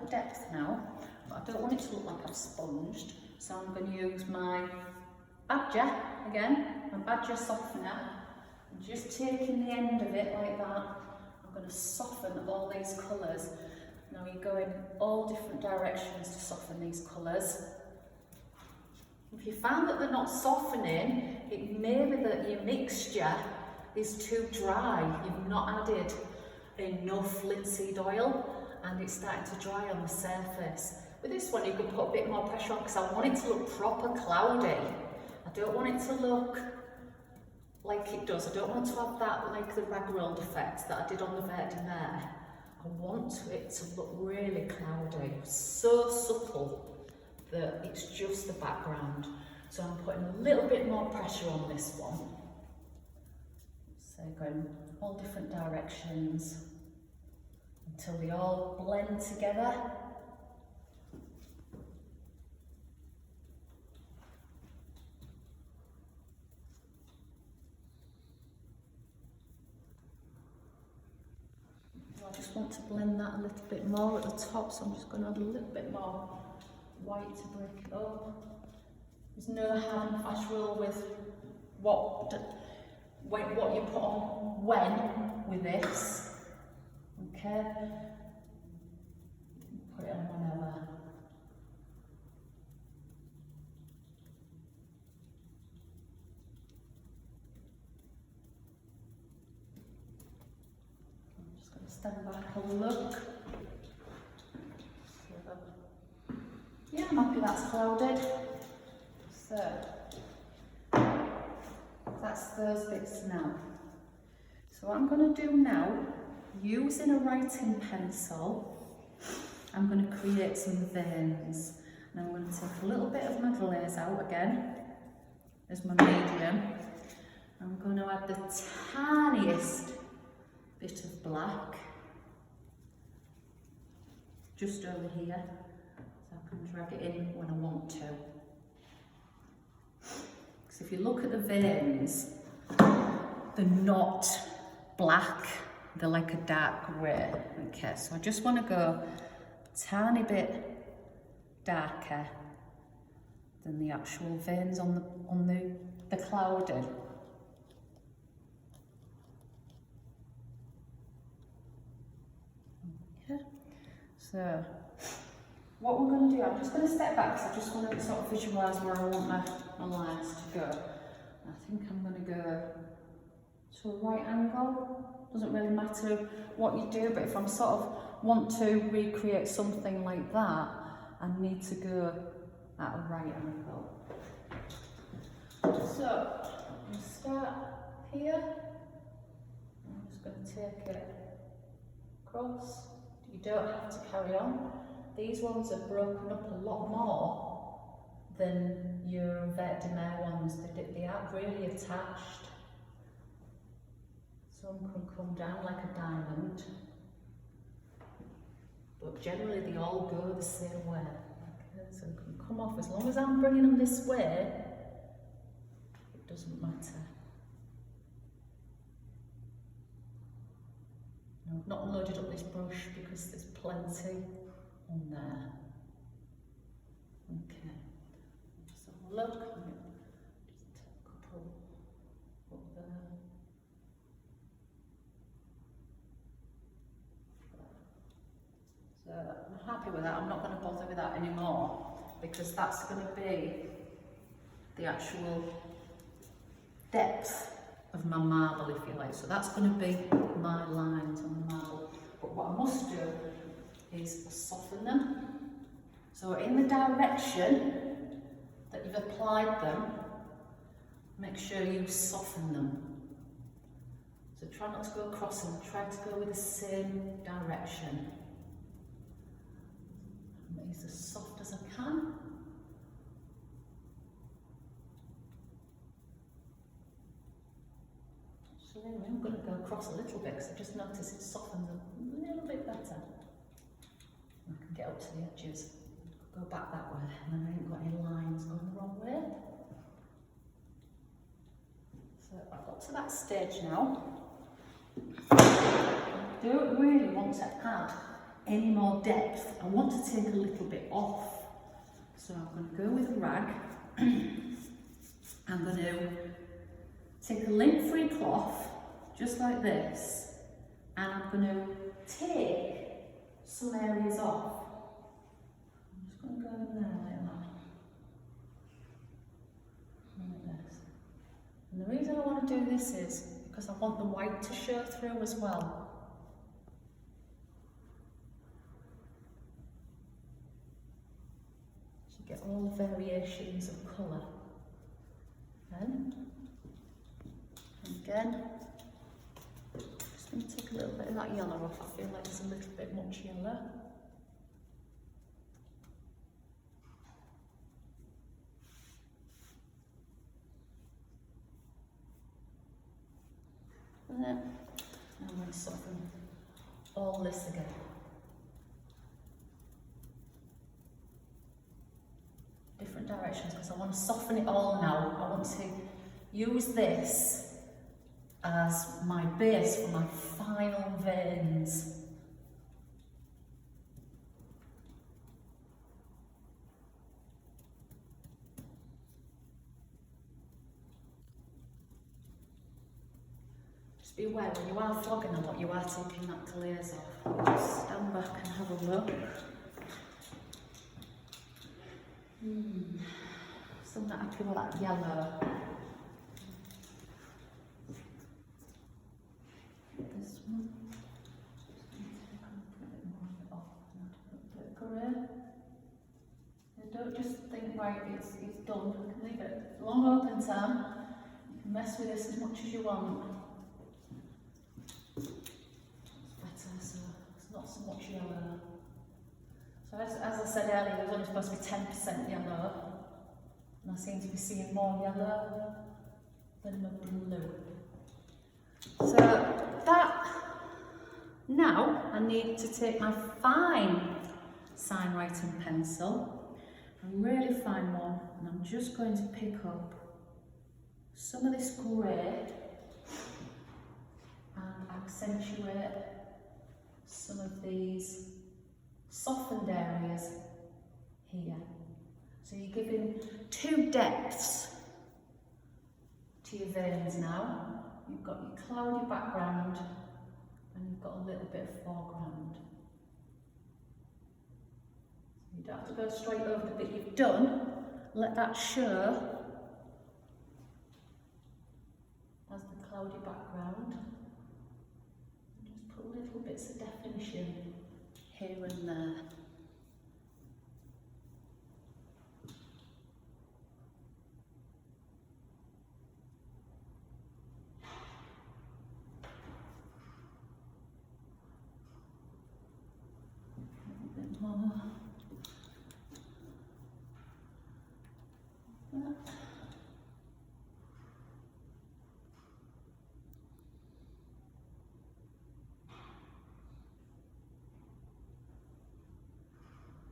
of depth now, but I don't want it to look like I've sponged, so I'm going to use my badger again, my badger softener, and just taking the end of it like that, I'm going to soften all these colours. Now you go in all different directions to soften these colours. If you find that they're not softening, it may be that your mixture is too dry. You've not added enough linseed oil and it's starting to dry on the surface. With this one you can put a bit more pressure on because I want it to look proper cloudy. I don't want it to look like it does. I don't want to have that like the rag rolled effect that I did on the Vert de Mer. I want it to look really cloudy, so subtle that it's just the background. So I'm putting a little bit more pressure on this one. So going all different directions until they all blend together. I just want to blend that a little bit more at the top, so I'm just going to add a little bit more white to break it up. There's no hard and fast rule with what you put on when with this. Okay, put it on whenever. I'm just going to stand back and look. Yeah, I'm happy that's clouded. So that's those bits now. So what I'm going to do now, using a writing pencil, I'm going to create some veins. And I'm going to take a little bit of my glaze out again as my medium. I'm going to add the tiniest bit of black just over here. I can drag it in when I want to. Because if you look at the veins, they're not black, they're like a dark grey. Okay, so I just want to go a tiny bit darker than the actual veins on the clouded. Okay, so what we're going to do, I'm just going to step back because I just want to sort of visualise where I want my lines to go. I think I'm going to go to a right angle. Doesn't really matter what you do, but if I'm sort of want to recreate something like that, I need to go at a right angle. So I'm going to start here. I'm just going to take it across. You don't have to carry on. These ones are broken up a lot more than your Vert de Mer ones. They aren't really attached. Some can come down like a diamond, but generally they all go the same way. Okay, so they can come off as long as I'm bringing them this way. It doesn't matter. No, I've not loaded up this brush because there's plenty on there. Okay, so look, just take a couple up there. So I'm happy with that. I'm not going to bother with that anymore because that's going to be the actual depth of my marble, if you like. So that's going to be my lines on the marble. But what I must do is soften them. So in the direction that you've applied them, make sure you soften them. So try not to go across them, try to go with the same direction. Make these as soft as I can. So anyway, I'm going to go across a little bit because I just noticed it softens them a little bit better. I can get up to the edges, go back that way, and then I ain't got any lines going the wrong way. So I've got to that stage now. I don't really want to add any more depth. I want to take a little bit off. So I'm going to go with a rag. I'm going to take a lint-free cloth, just like this, and I'm going to take some areas off. I'm just going to go in there like that. Like this. And the reason I want to do this is because I want the white to show through as well. So you get all the variations of colour. Then, and again, just going to take a little bit of that yellow off. I feel like there's a little bit much yellow. And then I'm going to soften all this again. Different directions because I want to soften it all now. I want to use this as my base for my final veins. Just be aware when you are flogging a lot, you are taking that glaze off. Just stand back and have a look. Still not happy with that yellow. This one. Just going to take a bit more of it off and add a bit of Carrera. Don't just think, right, it's done. You can leave it a long open time. You can mess with this as much as you want. It's better, so it's not so much yellow. So as I said earlier, there's only supposed to be 10% yellow, and I seem to be seeing more yellow than the blue. So that, now I need to take my fine sign writing pencil, a really fine one, and I'm just going to pick up some of this grey and accentuate some of these softened areas here. So you're giving two depths to your veins now. You've got your cloudy background and you've got a little bit of foreground. So you don't have to go straight over the bit you've done. Let that show as the cloudy background. And just put little bits of definition here and there. A bit more.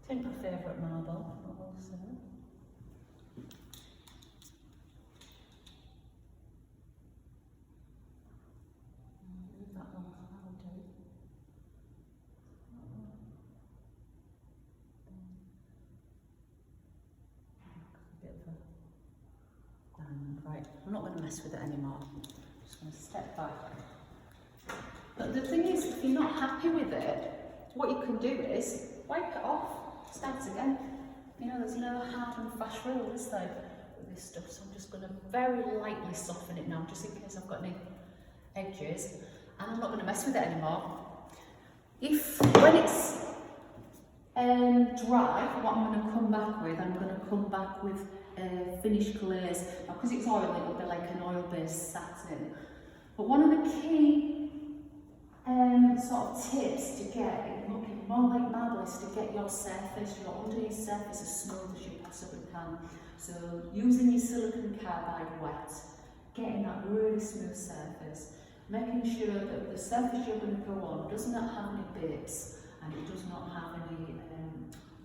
I think my favourite marble, I will say. Leave that one, that'll do. A bit of a diamond. Right, I'm not going to mess with it anymore. I'm just going to step back. But the thing is, if you're not happy with it, what you can do is wipe it off. Start again. You know, there's no hard and fast rule, is there, with this stuff? So I'm just going to very lightly soften it now, just in case I've got any edges. And I'm not going to mess with it anymore. When it's dry, what I'm going to come back with, I'm going to come back with finished glaze. Now, because it's oil, it will be like an oil-based satin. But one of the key sort of tips to get it looking more like marble is to get your surface, your underneath surface as smooth as you possibly can. So using your silicon carbide wet, getting that really smooth surface, making sure that the surface you're going to go on does not have any bits and it does not have any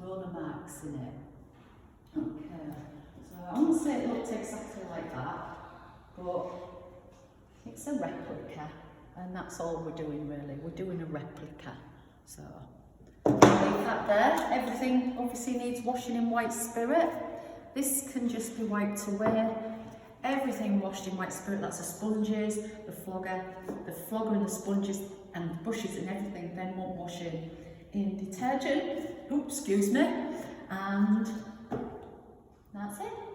roller marks in it. Okay, so I'm going to say it looks exactly like that, but it's a replica. And that's all we're doing really, we're doing a replica. So Leave that there. Everything obviously needs washing in white spirit. This can just be wiped away. Everything washed in white spirit, that's the sponges, the flogger and the sponges and the brushes and everything, then won't wash in detergent. Oops, excuse me. And that's it.